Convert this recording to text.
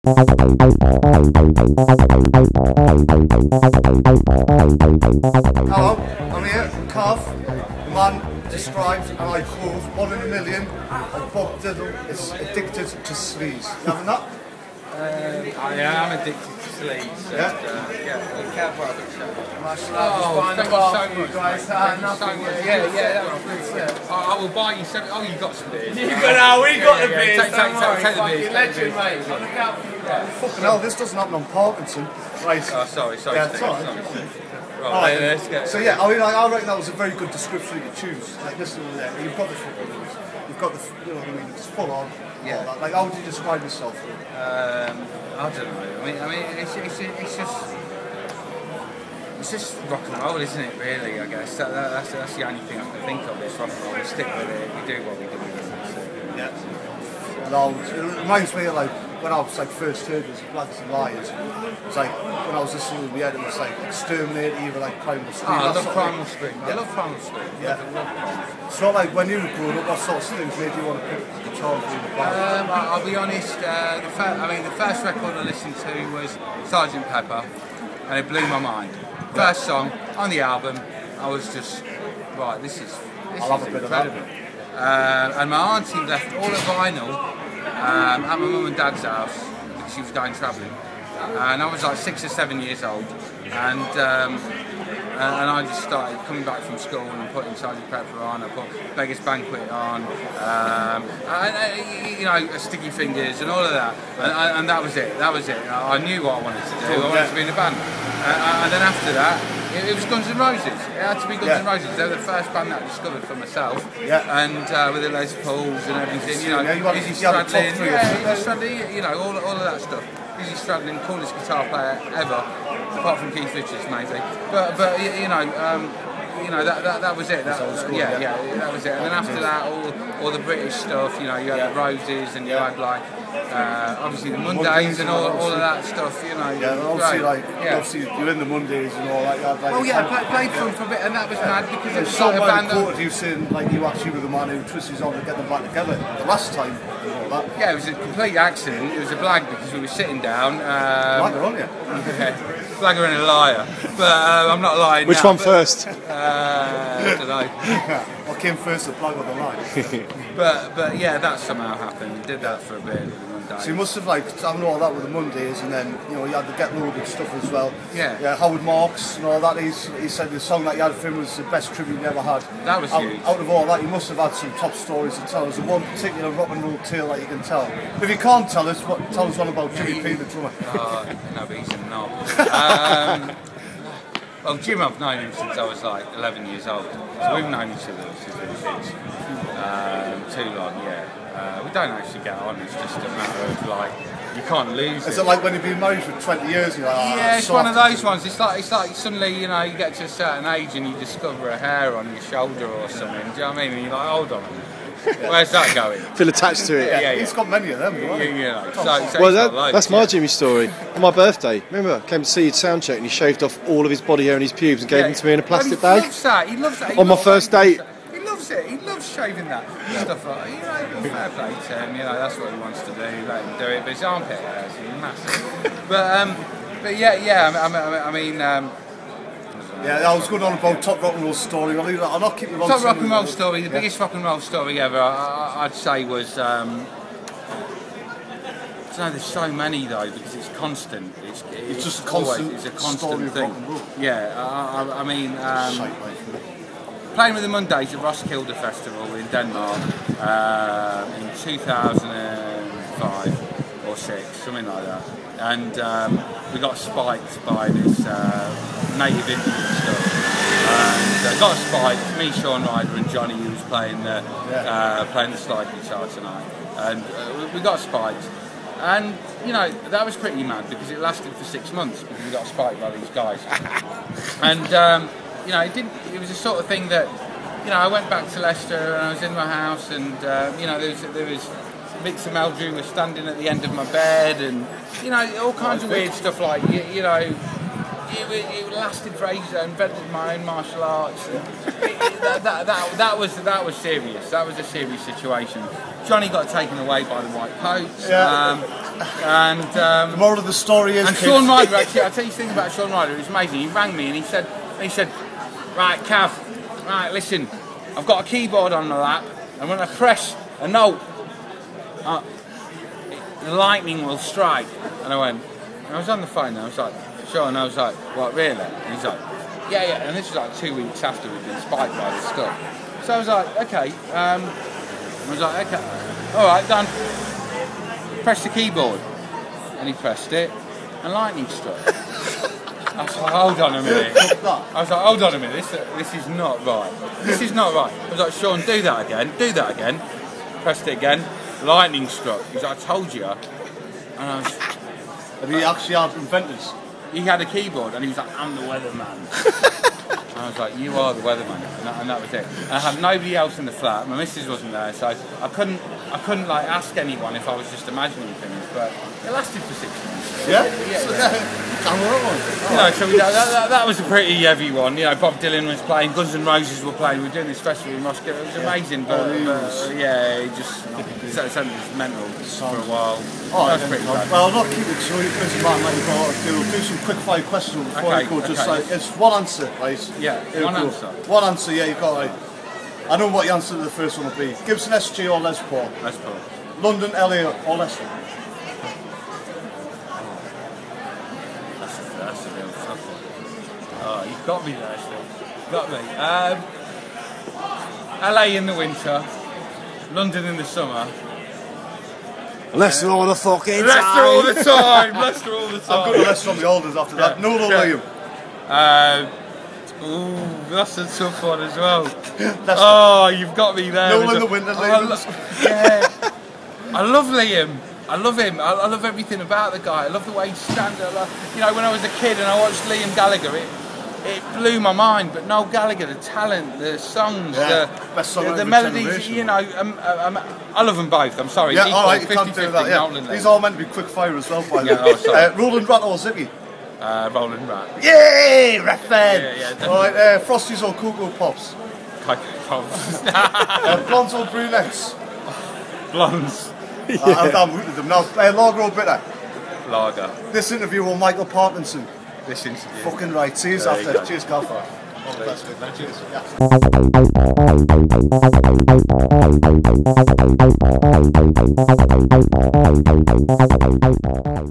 Hello, I'm here, Carv. The man described, and I quote, 1 in a million, and Bob Diddle is addicted to sleaze. You having that? I am addicted to sleaze. Yeah? Yeah. Careful of it, Oh, thank you so much, guys. Yeah, I will buy you some. Oh, you got some beers. We got the beers. Take the beers. Legend, mate. Look out for you guys. Fucking hell, this doesn't happen on Parkinson. Right. Oh, sorry. Yeah, it's alright. Right, let's go. So yeah, I mean, I reckon that was a very good description of your tunes. Like, listen to that. You've got the football moves. You've got the, you know what I mean? It's full on. Yeah. Like, how would you describe yourself? I don't know. I mean, it's just rock and roll, isn't it? Really, I guess that's the only thing I can think of. Is rock and roll. We stick with it. We do what we do. Yeah. No, it reminds me of like when I was like first heard this Lads and Liars. It was like when I was listening to the end, it was like Exterminator, even like Primal Scream. I love Primal Scream. I love Primal Scream. Yeah. So like when you were growing up, what sorts of things made you want to pick the guitar and do the band? I'll be honest. The first record I listened to was Sgt. Pepper, and it blew my mind. First song on the album, I was just right. This is incredible. And my auntie left all the vinyl at my mum and dad's house because she was going travelling, and I was like 6 or 7 years old, and I just started coming back from school and putting Sgt. Pepper on. I put Beggar's Banquet on, you know, Sticky Fingers and all of that, and that was it. I knew what I wanted to do. I wanted to be in a band, and then after that, it was Guns N' Roses. It had to be Guns N' Roses. They were the first band that I discovered for myself. Yeah. And with the Les Pauls and everything, you know, Izzy Stradlin, you know, all of that stuff. Izzy Stradlin, coolest guitar player ever, apart from Keith Richards maybe. But you know, that was it. That was it. And then after that, all the British stuff. You know, you had the Roses and you had like obviously the Mondays and all of that stuff. You know. Yeah, obviously obviously you're in the Mondays and all that. Played for them for a bit, and that was mad because it was so like a band. Quoted you saying like you actually were the man who twisted his arm to get them back together the last time and all that. Yeah, it was a complete accident. It was a blag because we were sitting down. Blagger, aren't you? Blagger and a liar, but I'm not lying. Which one first? I don't know. What came first, the plug or the lie? but yeah, that somehow happened. We did that for a bit. So you must have like having all that with the Mondays, and then you know you had the Get Loaded stuff as well. Yeah. Howard Marks and all that. He said the song that you had for him was the best tribute he ever had. That was huge. Out of all that, you must have had some top stories to tell us. The one particular rock and roll tale that you can tell. If you can't tell us, tell us one about Jimmy P, the drummer. No, but he's a knob. Well, Jim, I've known him since I was like 11 years old. So we've known each other since we were kids. Too long, yeah. We don't actually get on. It's just a matter of like you can't lose. Is it like when you've been married for 20 years? And you're like, yeah, it's one of those ones. It's like suddenly you know you get to a certain age and you discover a hair on your shoulder or something. Do you know what I mean? And you're like, hold on. Where's that going? Feel attached to it. Yeah. He's got many of them. That's my Jimmy story. On my birthday, remember, I came to see you at soundcheck and he shaved off all of his body hair and his pubes and gave them to me in a plastic bag. He loves that. On my first date. He loves it. He loves shaving that stuff off. You know, fair play to him. You know, that's what he wants to do. Let him do it. But his armpit hair is massive. But yeah. I mean. Yeah, I was going on about top rock and roll story. I'll not keep you on. Top rock and roll story. The biggest rock and roll story ever, I'd say, was. There's so many though because it's constant. It's just constant. It's a constant thing. Yeah, I mean, playing with the Mondays at Roskilde Festival in Denmark in 2005 or 6, something like that, and we got spiked by this native Indian stuff. And got spiked. Me, Sean Ryder, and Johnny, who was playing the slide guitar tonight, and we got spiked. And you know that was pretty mad because it lasted for 6 months because we got spiked by these guys. And you know it was the sort of thing that you know I went back to Leicester and I was in my house and you know there was Mix and Meldrew was standing at the end of my bed and you know all kinds of weird stuff like you know. It lasted for ages. I invented my own martial arts. That was serious. That was a serious situation. Johnny got taken away by the White Coats. And the moral of the story is. And Sean Ryder, actually, I'll tell you something about Sean Ryder. It was amazing. He rang me and he said, right, Cav, right, listen, I've got a keyboard on my lap, and when I press a note, the lightning will strike. And I went, and I was on the phone and I was like, Sean, I was like, what, really? And he's like, yeah. And this was like 2 weeks after we'd been spiked by this stuff. So I was like, okay. All right, done. Press the keyboard. And he pressed it, and lightning struck. I was like, hold on a minute. This is not right. This is not right. I was like, Sean, do that again. Pressed it again, lightning struck. He was like, I told you. And I was... And he actually had inventors. He had a keyboard, and he was like, I'm the weatherman. And I was like, you are the weatherman, and that was it. And I had nobody else in the flat. My missus wasn't there, so I couldn't like ask anyone if I was just imagining things. But it lasted for 6 months. Yeah. You know, so that was a pretty heavy one. You know, Bob Dylan was playing, Guns N' Roses were playing. We were doing this festival in Roskilde. It was amazing, but yeah, it just sent us mental for a while. That's pretty bad. Well, I'll not keep it so busy, man. Like you've got to do some quick fire questions before you go. Just like it's one answer, right? Yeah, answer. One answer. Yeah, you've got like. I know what your answer to the first one will be. Gibson SG or Les Paul? Les Paul. London, LA or Leicester? That's a real tough one. Oh, you've got me there, still. Got me. LA in the winter, London in the summer. Leicester all the fucking time. Leicester all the time. Leicester all the time. I've got the Leicester on the orders after that. No, William. Ooh, that's a tough one as well. Oh, you've got me there. No in the winter, Liam. Yeah. I love Liam. I love him. I love everything about the guy. I love the way he stands. You know, when I was a kid and I watched Liam Gallagher, it blew my mind. But Noel Gallagher, the talent, the songs, the melodies, you know, I love them both. I'm sorry. Yeah, equal, alright, you can't 50, do that. Yeah. These are all meant to be quick fire as well, by the way. Roland Rat or Zippy? Roland Rat. Yay, Raffan! Yeah. Alright, Frosties or Cocoa Pops? Cocoa Pops. Blondes or brunettes? Blondes. I'm rooting them now. Lager or bitter? Lager. This interview or Michael Parkinson? This interview. Fucking right. See you after. Cheers, Calfa. All the best, mate. Cheers. Yeah.